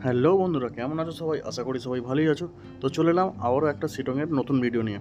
Hello বন্ধুরা, কেমন আছো সবাই? আশা করি সবাই ভালোই আছো। তো চলে এলাম আবারও একটা শিটংয়ের নতুন ভিডিও নিয়ে।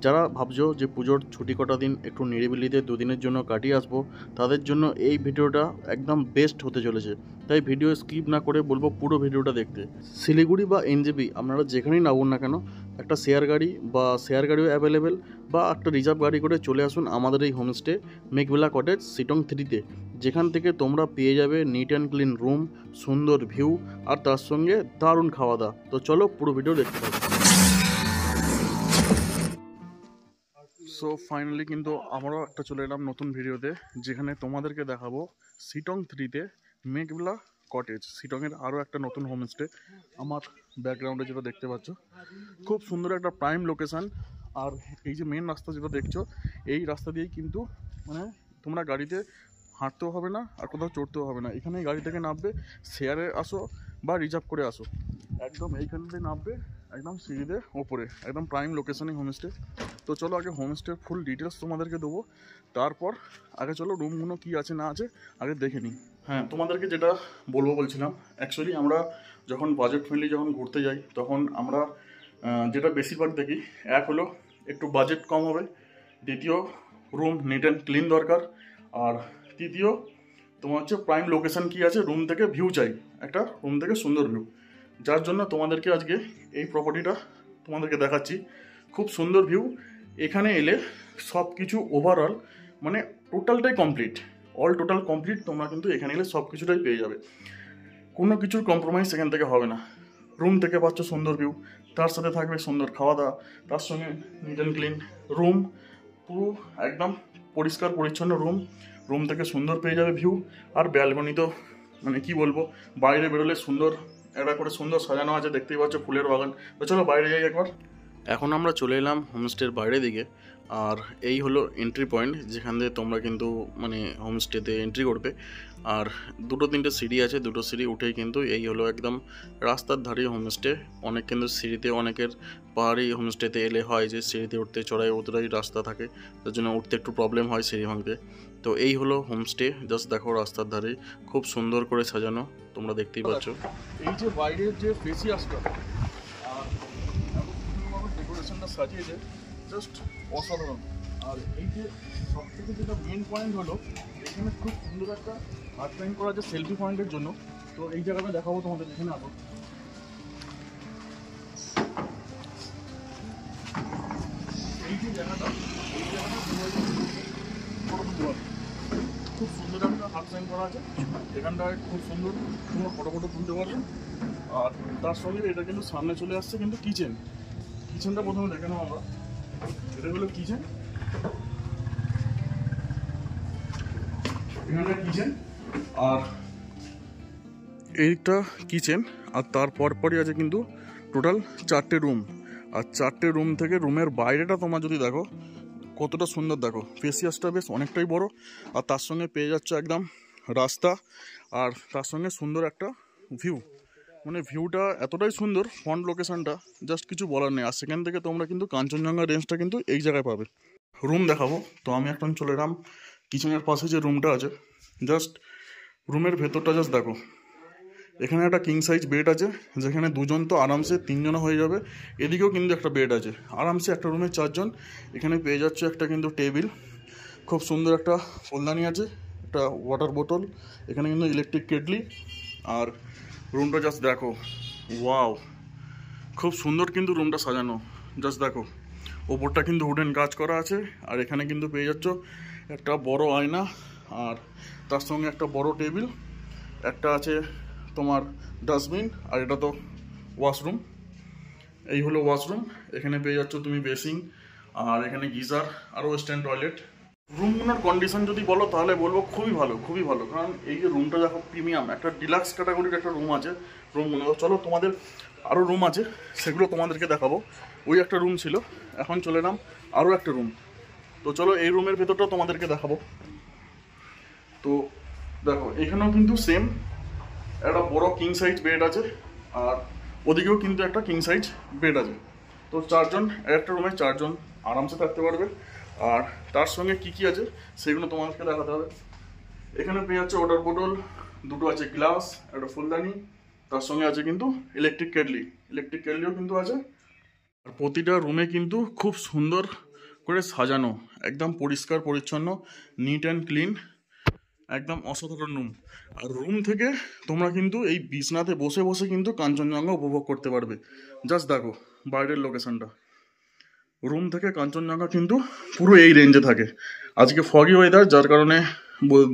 যারা ভাবছো যে পুজোর ছুটি কটা দিন একটু নিরিবিলিতে দুদিনের জন্য কাটিয়ে আসবো, তাদের জন্য এই ভিডিওটা একদম বেস্ট হতে চলেছে। তাই ভিডিও স্কিপ না করে বলবো পুরো ভিডিওটা দেখতে। শিলিগুড়ি বা এনজেপি আপনারা যেখানেই নামুন না কেন, একটা শেয়ার গাড়ি বা শেয়ার গাড়িও অ্যাভেলেবেল বা একটা রিজার্ভ গাড়ি করে চলে আসুন আমাদের এই হোমস্টে মেঘবেলা কটেজ শিটং 3-তে, যেখান থেকে তোমরা পেয়ে যাবে নিট অ্যান্ড ক্লিন রুম, সুন্দর ভিউ আর তার সঙ্গে দারুণ খাওয়া দাওয়া। তো চলো পুরো ভিডিও দেখতে থাকো। সো ফাইনালি কিন্তু আমরাও একটা চলে এলাম নতুন ভিডিওতে, যেখানে তোমাদেরকে দেখাবো শিটং 3-তে মেঘবেলা কটেজ, শিটংয়ের আরও একটা নতুন হোমস্টে। আমার ব্যাকগ্রাউন্ডে যেটা দেখতে পাচ্ছ, খুব সুন্দর একটা প্রাইম লোকেশান। আর এই যে মেন রাস্তা যেটা দেখছো, এই রাস্তা দিয়েই কিন্তু মানে তোমরা গাড়িতে হাঁটতেও হবে না আর কোথাও চড়তেও হবে না। এখানেই গাড়ি থেকে নামবে, শেয়ারে আসো বা রিজার্ভ করে আসো, একদম এইখান থেকে নামবে, একদম সিঁড়িতে ওপরে, একদম প্রাইম লোকেশানে হোমস্টে। তো চলো আগে হোমস্টের ফুল ডিটেলস তোমাদেরকে দেবো, তারপর আগে চলো রুমগুলো কী আছে না আছে আগে দেখে নিই। হ্যাঁ, তোমাদেরকে যেটা বলছিলাম, অ্যাকচুয়ালি আমরা যখন বাজেট ফ্রেন্ডলি যখন ঘুরতে যাই, তখন আমরা যেটা বেশিরভাগ দেখি, এক হলো একটু বাজেট কম হবে, দ্বিতীয় রুম নিট অ্যান্ড ক্লিন দরকার, আর তৃতীয় তোমার হচ্ছে প্রাইম লোকেশান কী আছে, রুম থেকে ভিউ চাই, একটা রুম থেকে সুন্দর ভিউ। যার জন্য তোমাদেরকে আজকে এই প্রপার্টিটা তোমাদেরকে দেখাচ্ছি। খুব সুন্দর ভিউ, এখানে এলে সব কিছু ওভারঅল মানে টোটালটাই কমপ্লিট, অল টোটাল কমপ্লিট। তোমরা কিন্তু এখানে এলে সব কিছুটাই পেয়ে যাবে, কোনো কিছুর কম্প্রোমাইজ এখান থেকে হবে না। রুম থেকে পাচ্ছ সুন্দর ভিউ, তার সাথে থাকবে সুন্দর খাওয়া দাওয়া, তার সঙ্গে নিট অ্যান্ড ক্লিন রুম, পুরো একদম পরিষ্কার পরিচ্ছন্ন রুম। রুম থেকে সুন্দর পেয়ে যাবে ভিউ, আর ব্যালকনি তো মানে কি বলবো, বাইরে বেরোলে সুন্দর একটা করে সুন্দর সাজানো আছে, দেখতেই পাচ্ছ ফুলের বাগান। তো চলো বাইরে যাই একবার। এখন আমরা চলে এলাম হোমস্টের বাইরের দিকে, আর এই হলো এন্ট্রি পয়েন্ট, যেখান দিয়ে তোমরা কিন্তু মানে হোমস্টেতে এন্ট্রি করবে। আর দুটো তিনটে সিঁড়ি আছে, দুটো সিঁড়ি উঠেই কিন্তু এই হলো একদম রাস্তার ধারে হোমস্টে। অনেক কিন্তু সিঁড়িতে, অনেকের পাহাড়ি হোমস্টেতে এলে হয় যে সিঁড়িতে উঠতে চড়াই উতরাই রাস্তা থাকে, তার জন্য উঠতে একটু প্রবলেম হয় সিঁড়ি ভাঙতে। তো এই হলো হোমস্টে, জাস্ট দেখো রাস্তার ধারে খুব সুন্দর করে সাজানো, তোমরা দেখতেই পাচ্ছ। এই যে বাইরের যে ফেসিয়াসটা আর ডেকোরেশনটা সাজিয়েছে, জাস্ট অসাধারণ। আর এই যে সব থেকে যেটা মেন পয়েন্ট হলো, এখানে খুব সুন্দর একটা আর্টলাইন করা আছে সেলফি পয়েন্টের জন্য। তো এই জায়গাটা দেখাবো তোমাদের, এখানে আসো। এই যে জায়গাটা, এই জায়গাটা খুব সুন্দর একটা আর্টলাইন করা আছে, এখানটায় খুব সুন্দর তোমরা ফটো তুলতে পারবে। আর তার সঙ্গে এটা কিন্তু সামনে চলে আসছে কিন্তু কিচেনটা প্রথমে দেখে নাও আমরা। এটা হলো কিচেন, এখানটা কিচেন, আর এইটা কিচেন, আর তারপরই আছে কিন্তু টোটাল 4টে রুম। আর 4টে রুম থেকে রুমের বাইরেটা তোমরা যদি দেখো কতটা সুন্দর, দেখো ফেসিয়াসটা বেশ অনেকটাই বড়, আর তার সঙ্গে পেয়ে যাচ্ছে একদম রাস্তা, আর তার সঙ্গে সুন্দর একটা ভিউ। মানে ভিউটা এতটাই সুন্দর, ফ্রন্ট লোকেশনটা জাস্ট কিছু বলার নেই। আর সেখান থেকে তোমরা কিন্তু কাঞ্চনজঙ্ঘা রেঞ্জটা কিন্তু এই জায়গায় পাবে। রুম দেখাবো, তো আমি এখন চলে এলাম কিচেনের পাশে যে রুমটা আছে। জাস্ট রুমের ভেতরটা জাস্ট দেখো, এখানে একটা কিং সাইজ বেড আছে, যেখানে দুজন তো আরামসে 3জন হয়ে যাবে। এদিকেও কিন্তু একটা বেড আছে, আরামসে একটা রুমে 4জন। এখানে পেয়ে যাচ্ছে একটা কিন্তু টেবিল, খুব সুন্দর একটা ফুলদানি আছে, একটা ওয়াটার বোতল, এখানে কিন্তু ইলেকট্রিক কেটলি। আর রুমটা জাস্ট দেখো, ওয়াও, খুব সুন্দর কিন্তু রুমটা সাজানো। জাস্ট দেখো, ওপরটা কিন্তু উডেন কাজ করা আছে, আর এখানে কিন্তু পেয়ে যাচ্ছ একটা বড় আয়না, আর তার সঙ্গে একটা বড় টেবিল, একটা আছে তোমার ডাস্টবিন, আর এটা তো ওয়াশরুম। এই হলো ওয়াশরুম, এখানে পেয়ে যাচ্ছ তুমি বেসিং, আর এখানে গিজার আর ওয়েস্টার্ন টয়লেট। রুমগুলোর কন্ডিশন যদি বলো তাহলে বলবো খুবই ভালো, খুবই ভালো। কারণ এই যে রুমটা দেখো, প্রিমিয়াম একটা ডিলাক্স ক্যাটাগরির একটা রুম আছে রুমগুলো। চলো তোমাদের আরও রুম আছে, সেগুলো তোমাদেরকে দেখাবো। ওই একটা রুম ছিল, এখন চলে এলাম আরও একটা রুম। তো চলো এই রুমের ভেতরটা তোমাদেরকে দেখাবো। তো দেখো, এখানেও কিন্তু সেম একটা বড় কিং সাইজ বেড আছে, আর ওদিকেও কিন্তু একটা কিং সাইজ বেড আছে। তো 4জন, একটা রুমে 4জন আরামসে থাকতে পারবে। আর তার সঙ্গে কি আছে সেগুলো তোমাদেরকে দেখাতে হবে। এখানে পেয়ে যাচ্ছে ওয়াটার বোতল, দুটো আছে গ্লাস, একটা ফুলদানি, তার সঙ্গে আছে কিন্তু ইলেকট্রিক কেটলিও কিন্তু আছে। আর প্রতিটা রুমে কিন্তু খুব সুন্দর করে সাজানো, একদম পরিষ্কার পরিচ্ছন্ন, নিট অ্যান্ড ক্লিন, একদম অসাধারণ রুম। আর রুম থেকে তোমরা কিন্তু এই বিছনাতে বসে বসে কিন্তু কাঞ্চনজঙ্ঘা উপভোগ করতে পারবে। জাস্ট দেখো বাইরের লোকেশনটা, রুম থেকে কাঞ্চনজঙ্ঘা কিন্তু পুরো এই রেঞ্জে থাকে। আজকে ফগি ওয়েদার, যার কারণে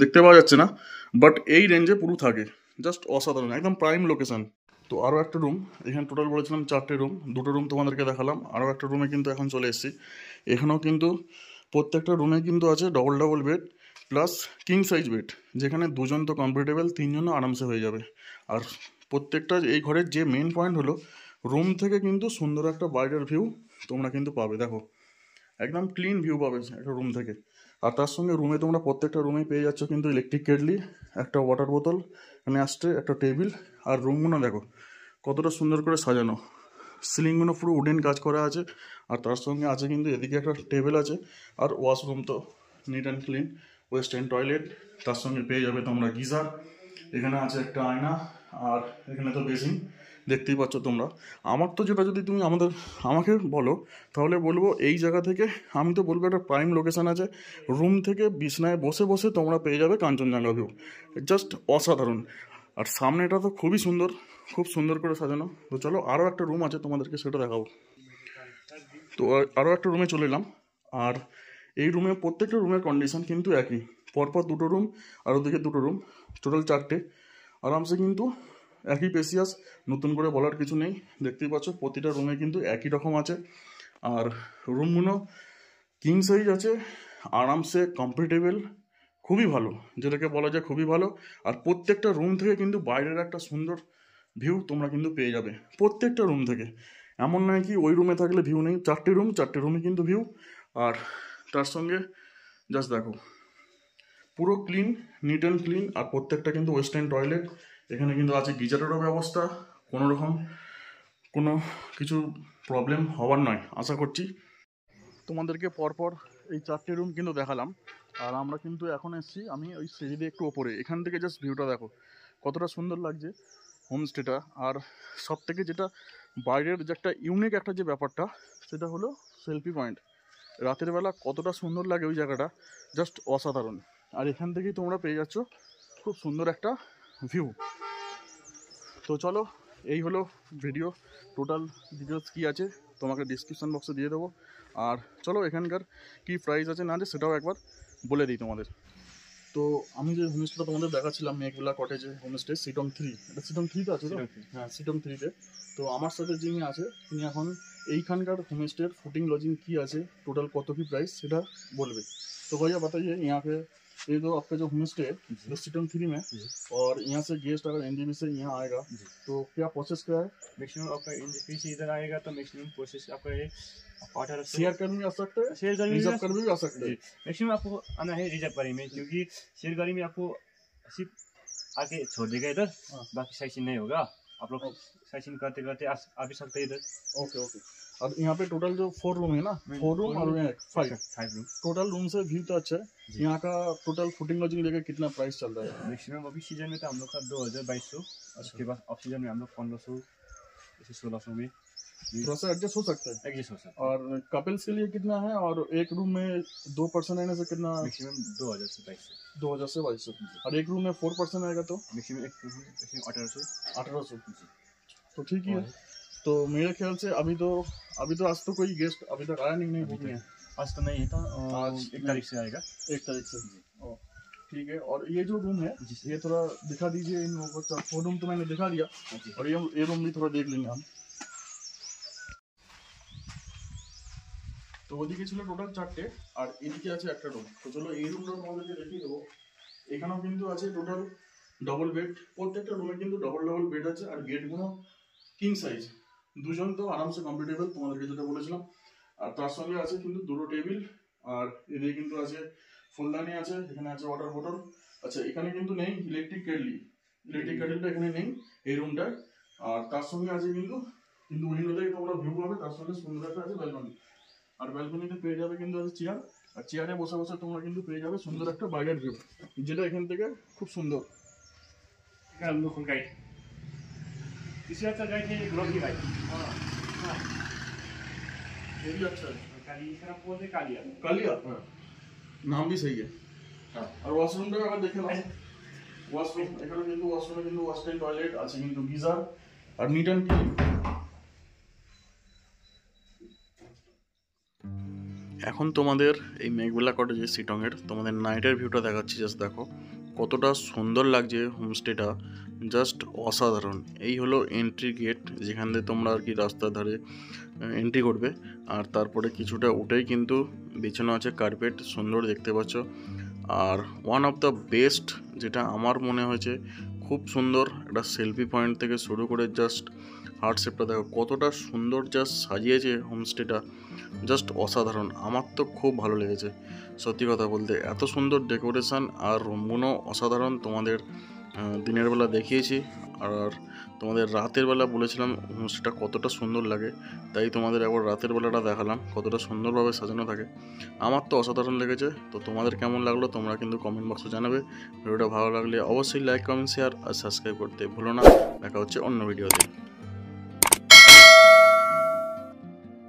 দেখতে পাওয়া যাচ্ছে না, বাট এই রেঞ্জে পুরো থাকে। জাস্ট অসাধারণ, একদম প্রাইম লোকেশন। তো আরও একটা রুম, এখানে টোটাল বলেছিলাম 4টে রুম, 2টো রুম তোমাদেরকে দেখালাম, আরও একটা রুমে কিন্তু এখন চলে এসেছি। এখানেও কিন্তু প্রত্যেকটা রুমে কিন্তু আছে double bed plus king size bed, যেখানে দুজন তো কমফোর্টেবল, তিনজনও আরামসে হয়ে যাবে। আর প্রত্যেকটা এই ঘরের যে মেন পয়েন্ট হলো, রুম থেকে কিন্তু সুন্দর একটা বাইরের ভিউ তোমরা কিন্তু পাবে। দেখো একদম ক্লিন ভিউ পাবে একটা রুম থেকে। আর তার সঙ্গে রুমে তোমরা প্রত্যেকটা রুমেই পেয়ে যাচ্ছ কিন্তু ইলেকট্রিক কেটলি, একটা ওয়াটার বোতল, এখানে আসছে একটা টেবিল। আর রুমগুলো দেখো কতটা সুন্দর করে সাজানো, সিলিংগুলো পুরো উডেন কাজ করা আছে। আর তার সঙ্গে আছে কিন্তু এদিকে একটা টেবিল আছে। আর ওয়াশরুম তো NEET and clean, western toilet, তার সঙ্গে পেয়ে যাবে তোমরা গিজার, এখানে আছে একটা আয়না, আর এখানে তো বেসিন দেখতেই পাচ্ছ তোমরা। আমার তো যেটা, যদি তুমি আমাকে বলো তাহলে বলবো এই জায়গা থেকে, আমি তো বলবো একটা প্রাইম লোকেশান আছে। রুম থেকে বিছনায় বসে বসে তোমরা পেয়ে যাবে কাঞ্চনজঙ্ঘা ভিউ, জাস্ট অসাধারণ। আর সামনেটা তো খুবই সুন্দর, খুব সুন্দর করে সাজানো। তো চলো আরও একটা রুম আছে তোমাদেরকে সেটা দেখাবো। তো আরও একটা রুমে চলে এলাম। আর এই রুমে প্রত্যেকটা রুমের কন্ডিশন কিন্তু একই, পরপর 2টো রুম আর ওদিকে 2টো রুম, টোটাল 4টে। আরামসে কিন্তু একই পেসিয়াস, নতুন করে বলার কিছু নেই। দেখতেই পাচ্ছ প্রতিটা রুমে কিন্তু একই রকম আছে। আর রুমগুলো কিং সাইজ আছে, আরামসে কমফোর্টেবল, খুবই ভালো, যেটাকে বলা যায় খুবই ভালো। আর প্রত্যেকটা রুম থেকে কিন্তু বাইরের একটা সুন্দর ভিউ তোমরা কিন্তু পেয়ে যাবে প্রত্যেকটা রুম থেকে। এমন নয় কি ওই রুমে থাকলে ভিউ নেই, 4টে রুমে কিন্তু ভিউ। আর তার সঙ্গে জাস্ট দেখো পুরো ক্লিন, নিট অ্যান্ড ক্লিন। আর প্রত্যেকটা কিন্তু ওয়েস্টার্ন টয়লেট, এখানে কিন্তু আছে গিজারেরও ব্যবস্থা। কোনো রকম কোনো কিছু প্রবলেম হওয়ার নয় আশা করছি। তোমাদেরকে পরপর এই 4টে রুম কিন্তু দেখালাম। আর আমরা কিন্তু এখন এসেছি আমি ওই সিঁড়ি দিয়ে একটু ওপরে, এখান থেকে জাস্ট ভিউটা দেখো কতটা সুন্দর লাগছে হোমস্টেটা। আর সব থেকে যেটা বাইরের যে একটা ইউনিক একটা যে ব্যাপারটা, সেটা হলো সেলফি পয়েন্ট। রাতের বেলা কতটা সুন্দর লাগে ওই জায়গাটা, জাস্ট অসাধারণ। আর এখান থেকেই তোমরা পেয়ে যাচ্ছ খুব সুন্দর একটা ভিউ। তো চলো, এই হলো ভিডিও, টোটাল ডিটেলস কী আছে তোমাকে ডিসক্রিপশান বক্সে দিয়ে দেবো। আর চলো এখানকার কী প্রাইস আছে না আছে সেটাও একবার বলে দিই তোমাদের। তো আমি যে হোমস্টেটা তোমাদের দেখাচ্ছিলাম, মেঘলা কটেজে হোমস্টে, সিটং 3, এটা সিটং 3তে আছে তো? হ্যাঁ, সিটং 3তে। তো আমার সাথে যিনি আছে তিনি এখন এইখানকার হোमस्टेर फूडिंग लॉजिंग की আছে, टोटल কত কি प्राइस সেটা বলবে। तो भैया बताइए यहाँ पे ये जो आपका जो होमस्टे है जो सिटंग 3 में, और यहाँ से गेस्ट अगर एनजेबी से यहाँ आएगा तो क्या प्रोसेस क्या है? मैक्सिमम आपका एनजेपी से इधर आएगा तो मैक्सिमम प्रोसेस आपका ये 1800 शेयर कर भी आ सकते हैं, शेयर गाड़ी रिजर्व कर भी आ सकते हैं। मैक्सिमम आपको आना है रिजर्व गाड़ी में, क्योंकि शेयर गाड़ी में आपको सिर्फ आके छोड़ देगा इधर, बाकी साइकिल नहीं होगा। आप लोग साइकिल करते करते आ भी सकते हैं इधर। Okay okay. अब यहाँ पे टोटल जो 4 रूम है ना, 4 रूम और यहाँ 5 रूम, टोटल रूम से व्यू तो अच्छा है। यहाँ का टोटल फूडिंग लॉजिंग लेके कितना प्राइस चल रहा है? मैक्सिमम अभी सीजन में तो हम लोग का 2200, उसके बाद ऑफ सीजन में हम लोग 1500 जैसे 1600 में थोड़ा सा एडजस्ट हो सकता है। एडजस्ट हो सकता है। और कपल्स के लिए कितना है, और एक रूम में 2 पर्सन रहने से कितना? मैक्सिमम 2000 से 2200, 2000 से 2200। और एक रूम में 4 पर्सन आएगा तो मैक्सिमम 1800। तो ठीक ही है। तो मेरे ख्याल से अभी तो आज तो कोई गेस्ट अभी तक आया नहीं बुकिंग है? आज तो नहीं था, आज 1 तारीख से आएगा। 1 तारीख से, ठीक है। और ये जो रूम है ये थोड़ा दिखा दीजिए इन लोगों को। 4 रूम तो मैंने दिखा दिया, और ये रूम भी थोड़ा देख लेंगे हम। তো ওদিকে ছিল টোটাল 4টে, আর এদিকে আছে একটা রুম। তো চলো এই রুমটা তোমাদেরকে দেখিয়ে দেবো। এখানেও কিন্তু আছে টোটাল ডবল বেড, প্রত্যেকটা রুমে কিন্তু ডবল বেড আছে। আর গেটগুলো কিং সাইজ, দুজন তো আরামসে কমফোর্টেবল, তোমাদেরকে যেটা বলেছিলাম। আর তার সঙ্গে আছে কিন্তু 2টো টেবিল, আর এদিকে কিন্তু আছে ফুলদানি আছে, এখানে আছে ওয়াটার বোতল। আচ্ছা, এখানে কিন্তু নেই ইলেকট্রিক কেটলিটা এখানে নেই এই রুমটায়। আর তার সঙ্গে আছে কিন্তু উইন্ডো থেকে তোমরা ভিউ পাবে, তার সঙ্গে সুন্দর একটা আছে ব্যালকনি। আর ব্যালকনিতে পেয়ে যাবে কিন্তু আছে চেয়ার, আর চেয়ারে বসে বসে তোমরা কিন্তু পেয়ে যাবে সুন্দর একটা বাইরের ভিউ, যেটা এখান থেকে খুব সুন্দর। इससे अच्छा गाय थे ग्लोबी गाय हाँ हाँ ये भी अच्छा है। काली इसका नाम बोलते कालिया कालिया हाँ নাম भी सही है। हाँ আর ওয়াশরুমটা আবার দেখে নাও। ওয়াশরুম এখানে কিন্তু ওয়াশরুমে কিন্তু ওয়াশরুম টয়লেট আছে কিন্তু গিজার আর নিট অ্যান্ড ক্লিন। এখন তোমাদের এই মেঘবেলা কটেজে সিটংয়ের তোমাদের নাইটের ভিউটা দেখাচ্ছি, জাস্ট দেখো কতটা সুন্দর লাগছে হোমস্টেটা, জাস্ট অসাধারণ। এই হলো এন্ট্রি গেট, যেখান দিয়ে তোমরা আর কি রাস্তার ধারে এন্ট্রি করবে। আর তারপরে কিছুটা উঠেই কিন্তু বিছানো আছে কার্পেট, সুন্দর দেখতে পাচ্ছ। আর ওয়ান অফ দ্য বেস্ট যেটা আমার মনে হয়েছে, খুব সুন্দর একটা সেলফি পয়েন্ট থেকে শুরু করে জাস্ট হার্ট শেপটা দেখো কতটা সুন্দর জাস্ট সাজিয়েছে হোমস্টেটা, জাস্ট অসাধারণ। আমার তো খুব ভালো লেগেছে সত্যি কথা বলতে, এত সুন্দর ডেকোরেশন আর রুমগুলো অসাধারণ। তোমাদের দিনের বেলা দেখিয়েছি আর তোমাদের রাতের বেলা বলেছিলাম হোমস্টেটা কতটা সুন্দর লাগে, তাই তোমাদের একবার রাতের বেলাটা দেখালাম কতটা সুন্দরভাবে সাজানো থাকে। আমার তো অসাধারণ লেগেছে। তো তোমাদের কেমন লাগলো তোমরা কিন্তু কমেন্ট বক্সে জানাবে। ভিডিওটা ভালো লাগলে অবশ্যই লাইক কমেন্ট শেয়ার আর সাবস্ক্রাইব করতে ভুলো না। দেখা হচ্ছে অন্য ভিডিওতে।